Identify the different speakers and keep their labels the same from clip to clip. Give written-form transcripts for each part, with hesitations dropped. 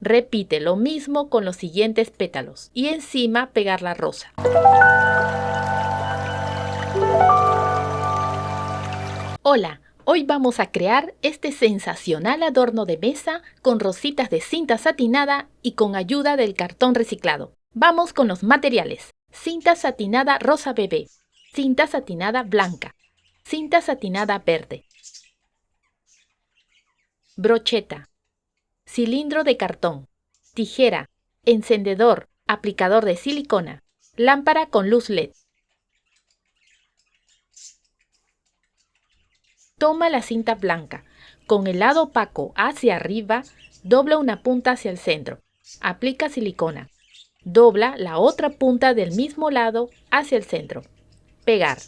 Speaker 1: Repite lo mismo con los siguientes pétalos y encima pegar la rosa. Hola, hoy vamos a crear este sensacional adorno de mesa con rositas de cinta satinada y con ayuda del cartón reciclado. Vamos con los materiales. Cinta satinada rosa bebé, cinta satinada blanca, cinta satinada verde, brocheta, cilindro de cartón, tijera, encendedor, aplicador de silicona, lámpara con luz LED. Toma la cinta blanca, con el lado opaco hacia arriba, dobla una punta hacia el centro, aplica silicona, dobla la otra punta del mismo lado hacia el centro, pegar.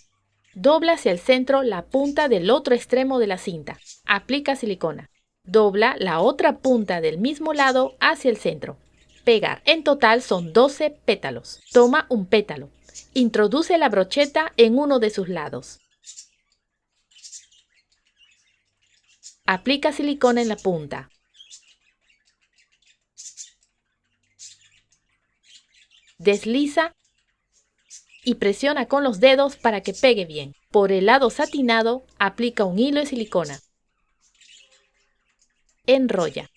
Speaker 1: Dobla hacia el centro la punta del otro extremo de la cinta, aplica silicona. Dobla la otra punta del mismo lado hacia el centro, pegar. En total son 12 pétalos. Toma un pétalo. Introduce la brocheta en uno de sus lados. Aplica silicona en la punta. Desliza y presiona con los dedos para que pegue bien. Por el lado satinado, aplica un hilo de silicona. Enrolla.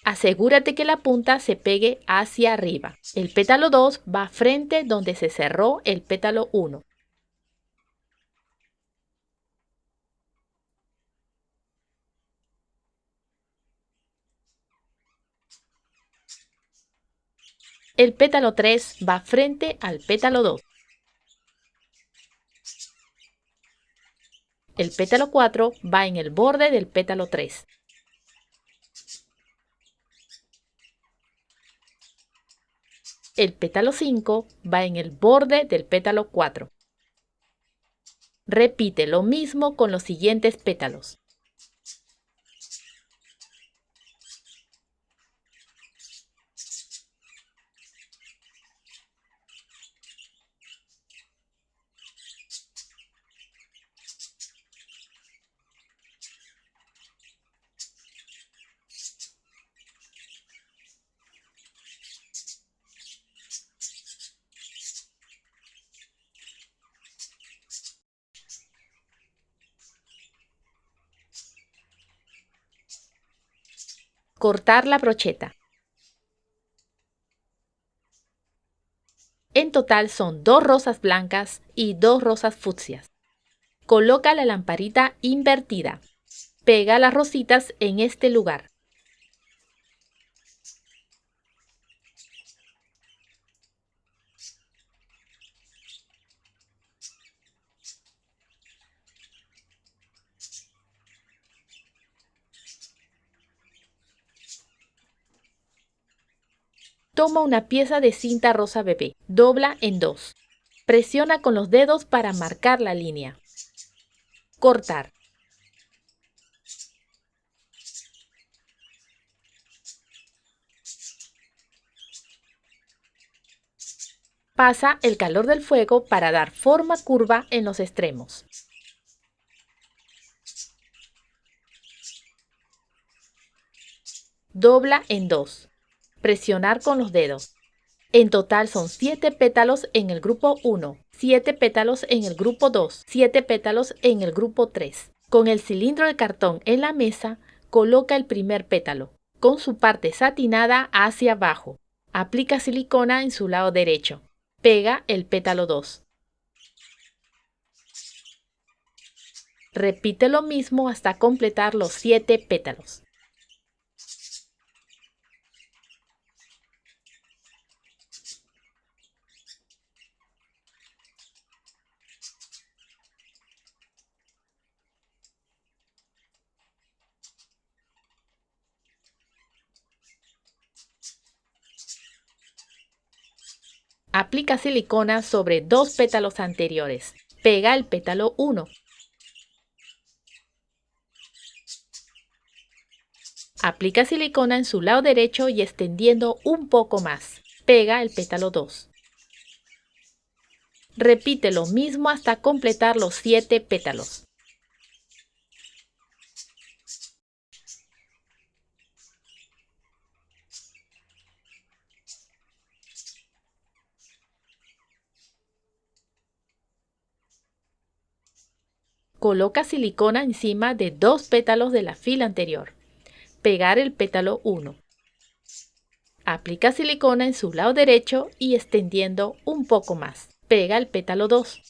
Speaker 1: Asegúrate que la punta se pegue hacia arriba. El pétalo 2 va frente donde se cerró el pétalo 1. El pétalo 3 va frente al pétalo 2. El pétalo 4 va en el borde del pétalo 3. El pétalo 5 va en el borde del pétalo 4. Repite lo mismo con los siguientes pétalos. Cortar la brocheta. En total son 2 rosas blancas y 2 rosas fucsias. Coloca la lamparita invertida. Pega las rositas en este lugar. Toma una pieza de cinta rosa bebé, dobla en 2. Presiona con los dedos para marcar la línea. Cortar. Pasa el calor del fuego para dar forma curva en los extremos. Dobla en 2. Presionar con los dedos. En total son 7 pétalos en el grupo 1, 7 pétalos en el grupo 2, 7 pétalos en el grupo 3. Con el cilindro de cartón en la mesa, coloca el primer pétalo, con su parte satinada hacia abajo. Aplica silicona en su lado derecho. Pega el pétalo 2. Repite lo mismo hasta completar los 7 pétalos. Aplica silicona sobre 2 pétalos anteriores. Pega el pétalo 1. Aplica silicona en su lado derecho y extendiendo un poco más. Pega el pétalo 2. Repite lo mismo hasta completar los 7 pétalos. Coloca silicona encima de 2 pétalos de la fila anterior. Pegar el pétalo 1. Aplica silicona en su lado derecho y extendiendo un poco más. Pega el pétalo 2.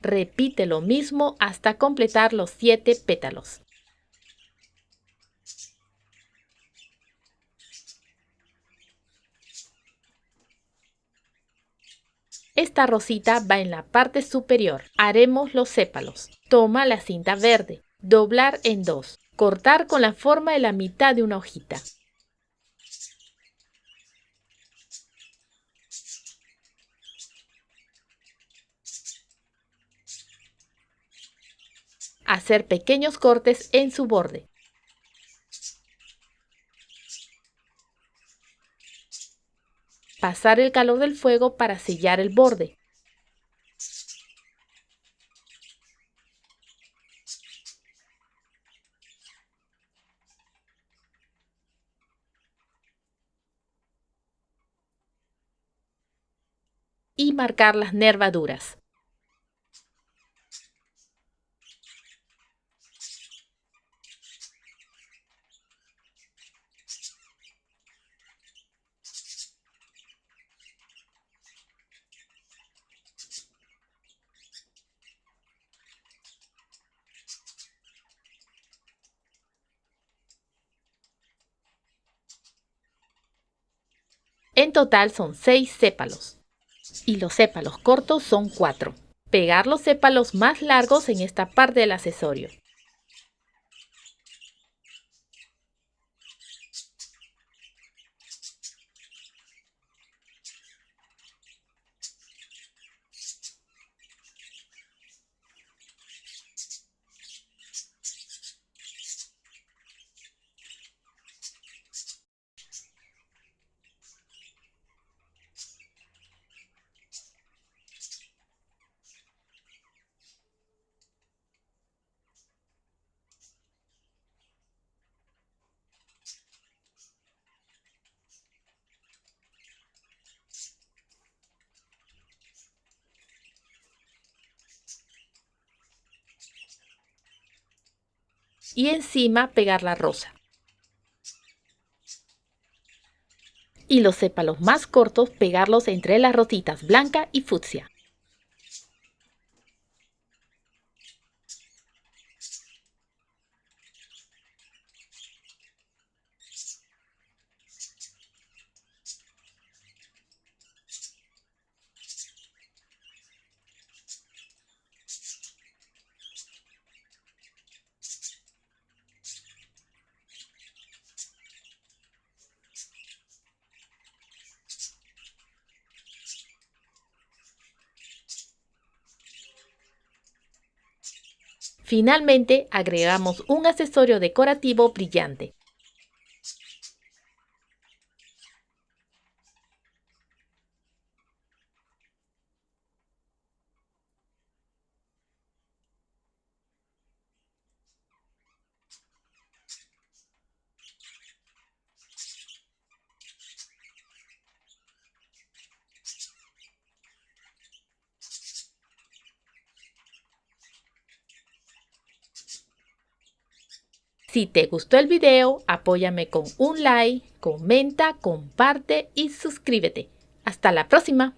Speaker 1: Repite lo mismo hasta completar los 7 pétalos. Esta rosita va en la parte superior. Haremos los sépalos. Toma la cinta verde, doblar en 2, cortar con la forma de la mitad de una hojita. Hacer pequeños cortes en su borde. Pasar el calor del fuego para sellar el borde. Y marcar las nervaduras. En total son 6 sépalos. Y los sépalos cortos son 4. Pegar los sépalos más largos en esta parte del accesorio. Y encima pegar la rosa. Y los sépalos más cortos pegarlos entre las rositas blanca y fucsia. Finalmente agregamos un accesorio decorativo brillante. Si te gustó el video, apóyame con un like, comenta, comparte y suscríbete. ¡Hasta la próxima!